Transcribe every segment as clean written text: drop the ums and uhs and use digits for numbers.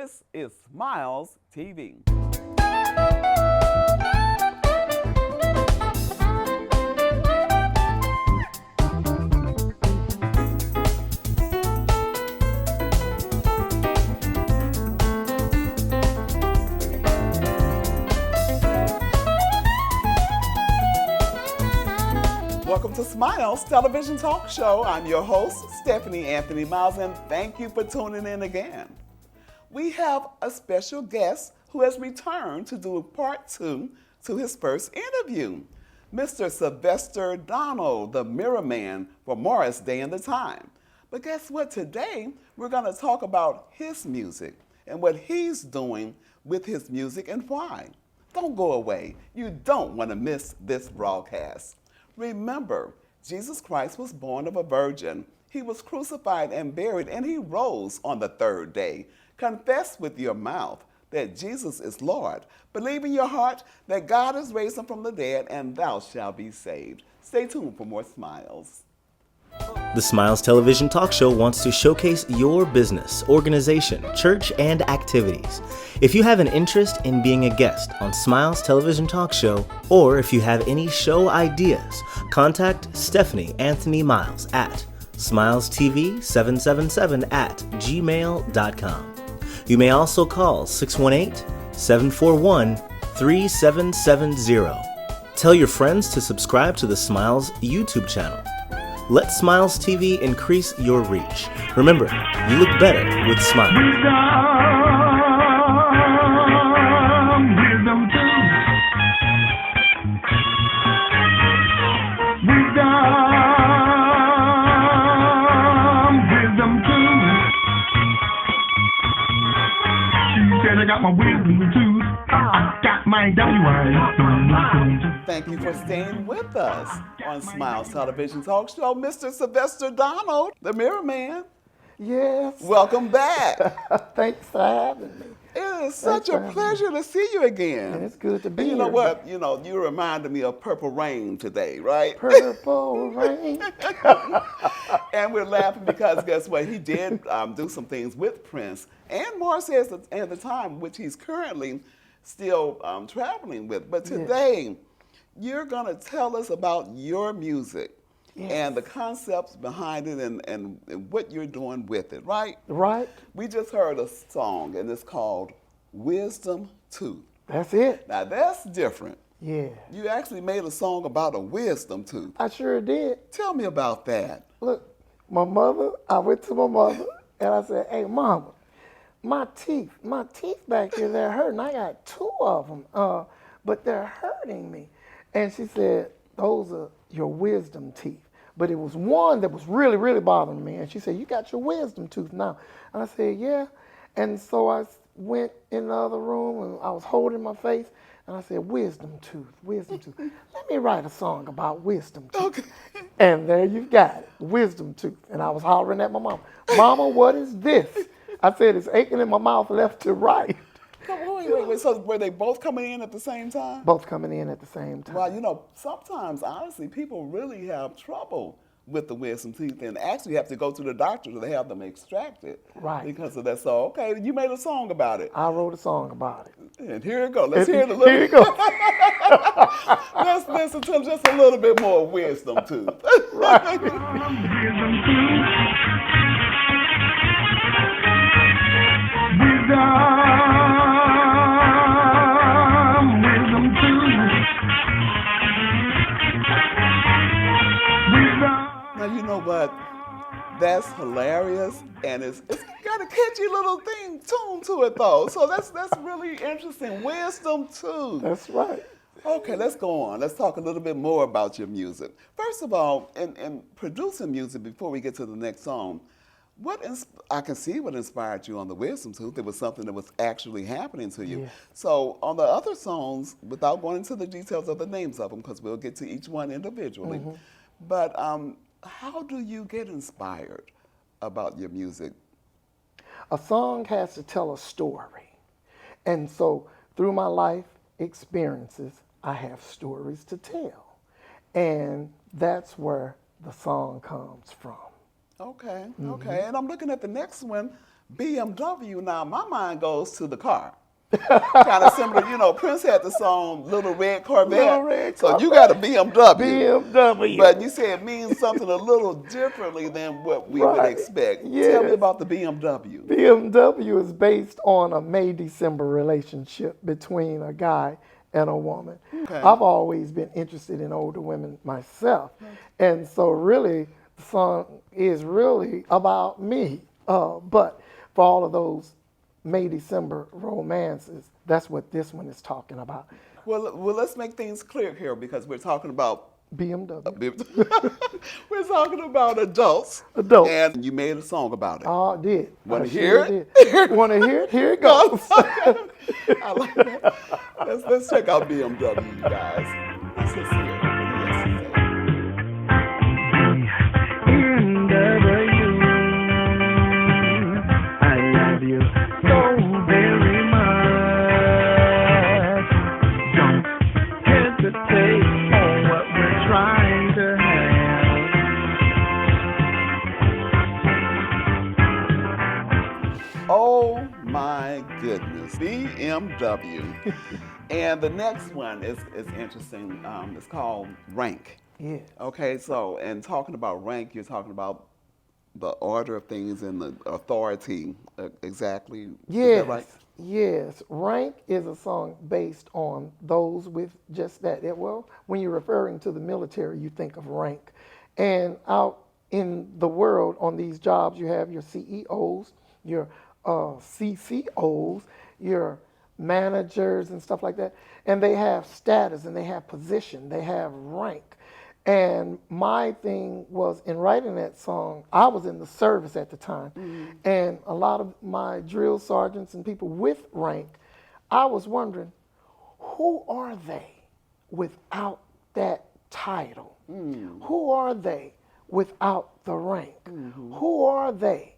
This is Smiles TV. Welcome to Smiles Television Talk Show. I'm your host, Stephanie Anthony Miles, and thank you for tuning in again. We have a special guest who has returned to do part 2 to his first interview, Mr. Sylvester Donald, the Mirror Man for Morris Day and the Time. But guess what? Today, we're going to talk about his music and what he's doing with his music and why. Don't go away. You don't want to miss this broadcast. Remember, Jesus Christ was born of a virgin. He was crucified and buried, and he rose on the third day. Confess with your mouth that Jesus is Lord. Believe in your heart that God has raised him from the dead, and thou shalt be saved. Stay tuned for more Smiles. The Smiles Television Talk Show wants to showcase your business, organization, church, and activities. If you have an interest in being a guest on Smiles Television Talk Show, or if you have any show ideas, contact Stephanie Anthony Miles at SmilesTV777@gmail.com. You may also call 618-741-3770. Tell your friends to subscribe to the Smiles YouTube channel. Let Smiles TV increase your reach. Remember, you look better with smiles. I got my wisdom too. I got my WI. Thank you for staying with us on Smiles Television Talk Show, Mr. Sylvester Donald, the Mirror Man. Yes. Welcome back. Thanks for having me. It is such a pleasure to see you again. And it's good to be And you here. know what? You reminded me of Purple Rain today, right? Purple rain. And we're laughing because guess what? He did do some things with Prince and Morris at the time, which he's currently still traveling with. But today, you're going to tell us about your music and the concepts behind it and what you're doing with it, right? Right. We just heard a song, and it's called Wisdom Tooth. That's it. Now, that's different. Yeah. You actually made a song about a wisdom tooth. I sure did. Tell me about that. Look, I went to my mother and I said, hey, Mama, my teeth back here, they're hurting. I got 2 of them, but they're hurting me. And she said, those are your wisdom teeth. But it was one that was really, really bothering me. And she said, you got your wisdom tooth now. And I said, yeah. And so I went in the other room and I was holding my face. And I said, wisdom tooth. Let me write a song about wisdom tooth. Okay. And there you got it, wisdom tooth. And I was hollering at my mama, Mama, what is this? I said, it's aching in my mouth left to right. Wait. So were they both coming in at the same time? Both coming in at the same time. Well, sometimes, honestly, people really have trouble with the wisdom teeth and actually have to go to the doctor to have them extracted. Right. Because of that. So, okay, you made a song about it. I wrote a song about it. And here it goes. Let's hear it a little Here you go. Let's listen to just a little bit more wisdom tooth. Right. Now, you know what? That's hilarious, and it's got a catchy little tune to it, though. So that's really interesting. Wisdom tooth. That's right. Okay, let's go on. Let's talk a little bit more about your music. First of all, in producing music, before we get to the next song, I can see what inspired you on the Wisdom Tooth. It was something that was actually happening to you. Yeah. So on the other songs, without going into the details of the names of them, because we'll get to each one individually, but how do you get inspired about your music? A song has to tell a story. And so through my life experiences, I have stories to tell. And that's where the song comes from. Okay, okay. And I'm looking at the next one, BMW, now my mind goes to the car. Kind of similar, you know, Prince had the song Little Red Corvette. Little Red So you Corvette. got a BMW. BMW. But you said it means something a little differently than what we would Right. expect. Tell me Yes. about the BMW. BMW is based on a May-December relationship between a guy and a woman. Okay. I've always been interested in older women myself. And so really, the song is really about me. But for all of those May-December romances, that's what this one is talking about. Well, let's make things clear here because we're talking about BMW. we're talking about adults. Adults. And you made a song about it. Oh, I did. Want I to hear sure it? did. Want to hear it? Here it goes. I like that. Let's check out BMW, you guys. Let's just hear it. I love you so very much. Don't hesitate on what we're trying to have. Oh my goodness, BMW. And the next one is interesting. It's called rank. Yeah. Okay, so and talking about rank, you're talking about the order of things and the authority. Exactly. Yes. Is that right? Yes. Rank is a song based on those with just that. Well, when you're referring to the military, you think of rank. And out in the world on these jobs, you have your CEOs, your CCOs, your managers and stuff like that. And they have status and they have position, they have rank. And my thing was in writing that song, I was in the service at the time. And a lot of my drill sergeants and people with rank, I was wondering, who are they without that title? Who are they without the rank? Who are they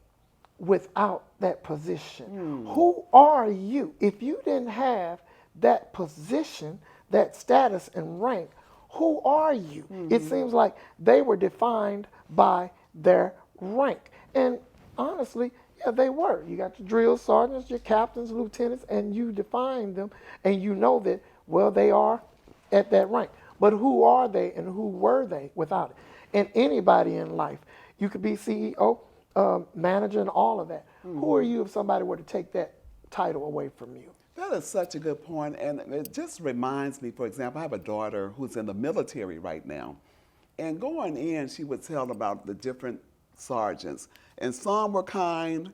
without that position? Who are you? If you didn't have that position, that status and rank, who are you? It seems like they were defined by their rank. And honestly, yeah, they were. You got your drill sergeants, your captains, lieutenants, and you define them, and you know that, well, they are at that rank. But who are they and who were they without it? And anybody in life, you could be CEO, manager, and all of that. Who are you if somebody were to take that title away from you? That is such a good point, and it just reminds me, for example, I have a daughter who's in the military right now, and going in, she would tell about the different sergeants, and some were kind,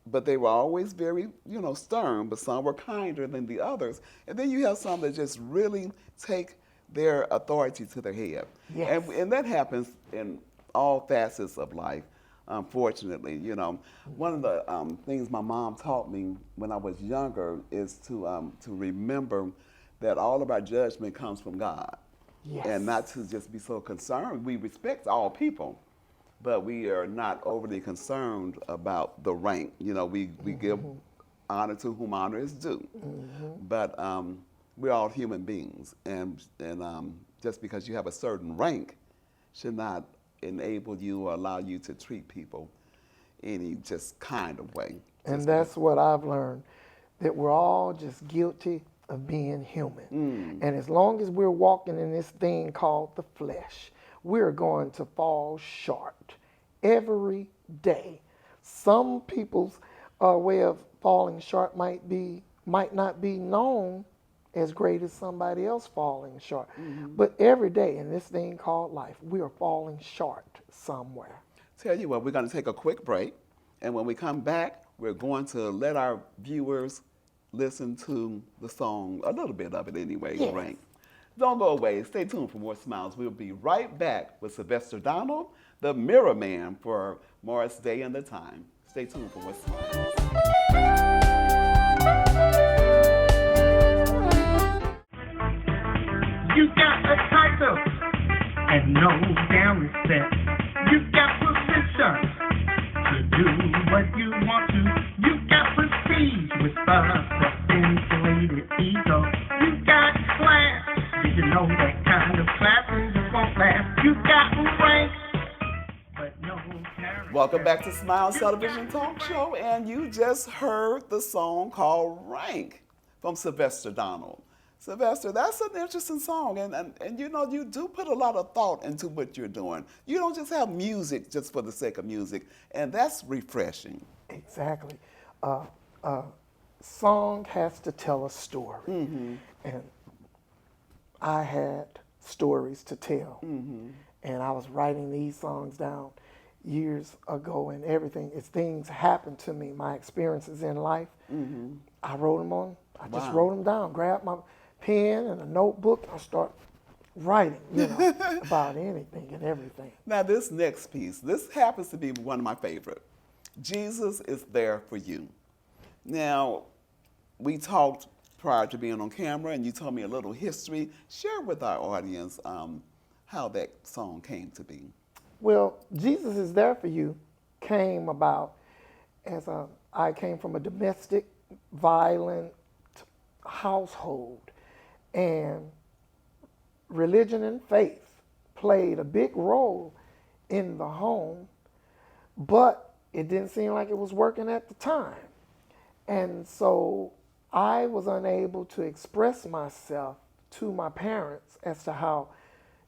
but they were always very, stern, but some were kinder than the others, and then you have some that just really take their authority to their head. Yes. And that happens in all facets of life. Unfortunately, one of the things my mom taught me when I was younger is to remember that all of our judgment comes from God, Yes. and not to just be so concerned. We respect all people, but we are not overly concerned about the rank. We give honor to whom honor is due, but we're all human beings, and just because you have a certain rank should not enable you or allow you to treat people any just kind of way. And that's what I've learned, that we're all just guilty of being human. And as long as we're walking in this thing called the flesh, we're going to fall short every day. Some people's way of falling short might not be known as great as somebody else falling short. But every day in this thing called life, we are falling short somewhere. Tell you what, we're going to take a quick break, and when we come back, we're going to let our viewers listen to the song, a little bit of it anyway, Yes. Rank. Don't go away. Stay tuned for more Smiles. We'll be right back with Sylvester Donald, the Mirror Man, for Morris Day and the Time. Stay tuned for more Smiles. You got a title and no damn respect. You got position to do what you want to. You got prestige with inflated ego. You got class. Did you know that kind of class just won't last? You got rank, but no character. Welcome back to Smiles Television Talk Show, and you just heard the song called Rank from Sylvester Donald. Sylvester, that's an interesting song, and you know, you do put a lot of thought into what you're doing. You don't just have music just for the sake of music, and that's refreshing. Exactly. Song has to tell a story. And I had stories to tell. And I was writing these songs down years ago, and everything, as things happened to me, my experiences in life, I wrote them on. I just wrote them down, grabbed my pen and a notebook, and I start writing, you know, about anything and everything. Now, this next piece, this happens to be one of my favorite. Jesus is there for you. Now, we talked prior to being on camera, and you told me a little history. Share with our audience how that song came to be. Well, Jesus is there for you came about as I came from a domestic, violent household, and religion and faith played a big role in the home, but it didn't seem like it was working at the time. And so I was unable to express myself to my parents as to how,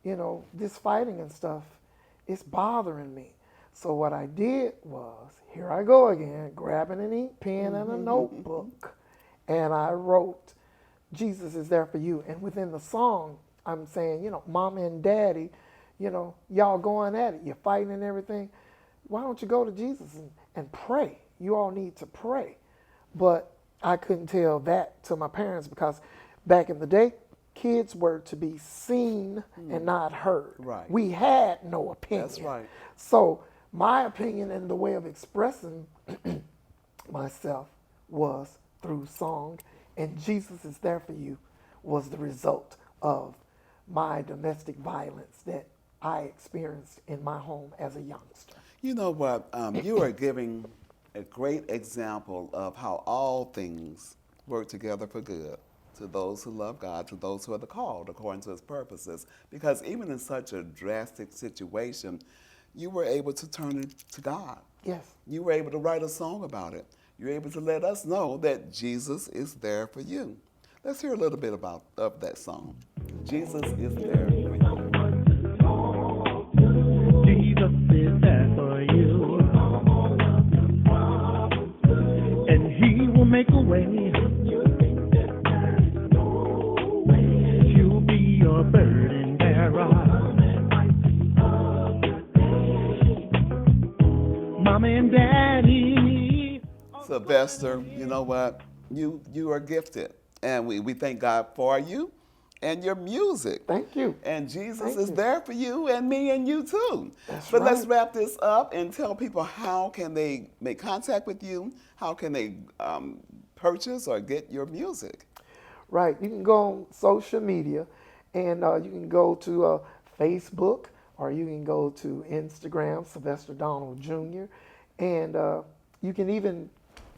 you know, this fighting and stuff is bothering me. So what I did was, here I go again, grabbing an ink pen and a notebook, and I wrote, Jesus is there for you. And within the song, I'm saying, you know, Mama and Daddy, you know, y'all going at it, you're fighting and everything. Why don't you go to Jesus and pray? You all need to pray. But I couldn't tell that to my parents, because back in the day, kids were to be seen and not heard. Right. We had no opinion. That's right. So my opinion and the way of expressing myself was through song, and Jesus is there for you was the result of my domestic violence that I experienced in my home as a youngster. You know what? You are giving a great example of how all things work together for good to those who love God, to those who are the called according to his purposes. Because even in such a drastic situation, you were able to turn it to God. Yes. You were able to write a song about it. You're able to let us know that Jesus is there for you. Let's hear a little bit of that song. Jesus is there for you. Jesus is there for you, and he will make a way. He'll be your burden bearer. Mama and Daddy. Sylvester, you know what? You are gifted, and we thank God for you and your music. Thank you. And Jesus Thank is you. there for you and me and you too. That's But let's right. wrap this up and tell people how can they make contact with you, how can they purchase or get your music. Right. You can go on social media, and you can go to Facebook, or you can go to Instagram, Sylvester Donald Jr., and you can even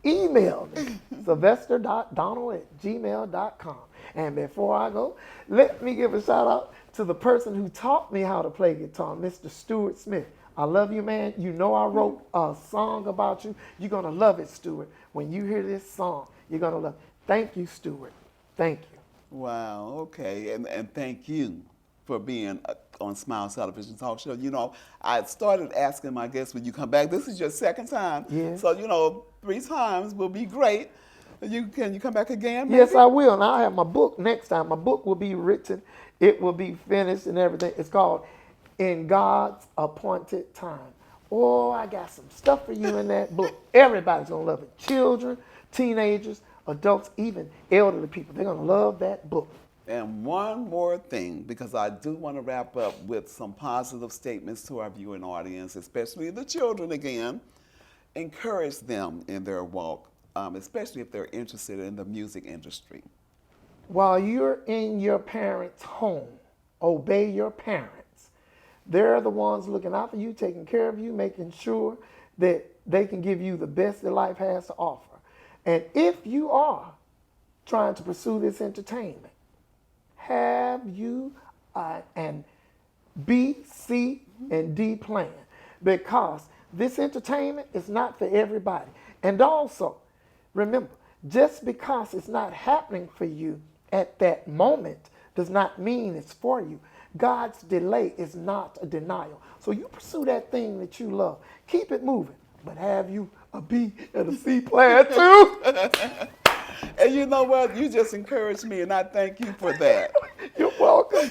email me, sylvester.donald@gmail.com. And before I go, let me give a shout out to the person who taught me how to play guitar, Mr. Stuart Smith. I love you, man. You know I wrote a song about you. You're going to love it, Stuart. When you hear this song, you're going to love it. Thank you, Stuart. Thank you. Wow, okay. And thank you for being on Smiles Television Talk Show. You know, I started asking my guests when you come back. This is your second time. Yes. So, you know, 3 times will be great. Can you come back again, maybe? Yes, I will. And I'll have my book next time. My book will be written. It will be finished and everything. It's called In God's Appointed Time. Oh, I got some stuff for you in that book. Everybody's going to love it. Children, teenagers, adults, even elderly people. They're going to love that book. And one more thing, because I do want to wrap up with some positive statements to our viewing audience, especially the children again. Encourage them in their walk, especially if they're interested in the music industry. While you're in your parents' home, obey your parents. They're the ones looking out for you, taking care of you, making sure that they can give you the best that life has to offer. And if you are trying to pursue this entertainment, have you an B, C, and D plan. Because This entertainment is not for everybody. And also, remember, just because it's not happening for you at that moment does not mean it's for you. God's delay is not a denial. So you pursue that thing that you love. Keep it moving, but have you a B and a C plan too? And you know what? You just encouraged me, and I thank you for that. You're welcome.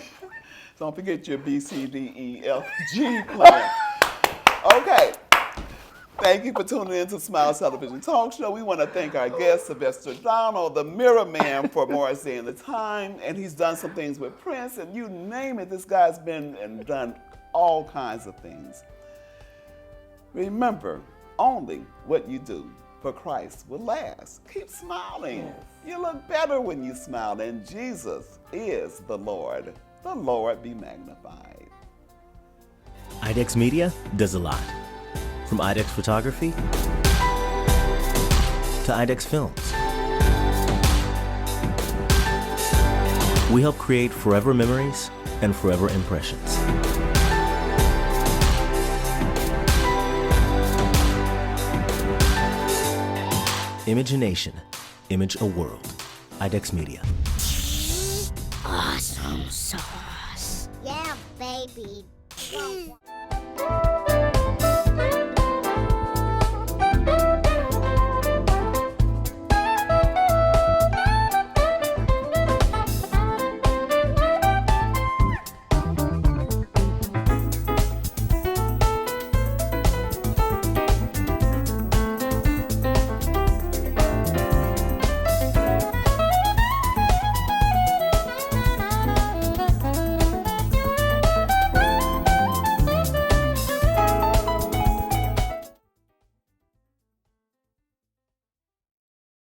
Don't forget your B, C, D, E, F, G plan. Okay. Thank you for tuning in to Smiles Television Talk Show. We want to thank our guest, Sylvester Donald, the Mirror Man, for Morris Day and the Time. And he's done some things with Prince, and you name it, this guy's been and done all kinds of things. Remember, only what you do for Christ will last. Keep smiling. Yes. You look better when you smile, and Jesus is the Lord. The Lord be magnified. IDEX Media does a lot. From IDEX Photography to IDEX Films. We help create forever memories and forever impressions. Image a nation, image a world. IDEX Media. Awesome sauce. Yeah, baby.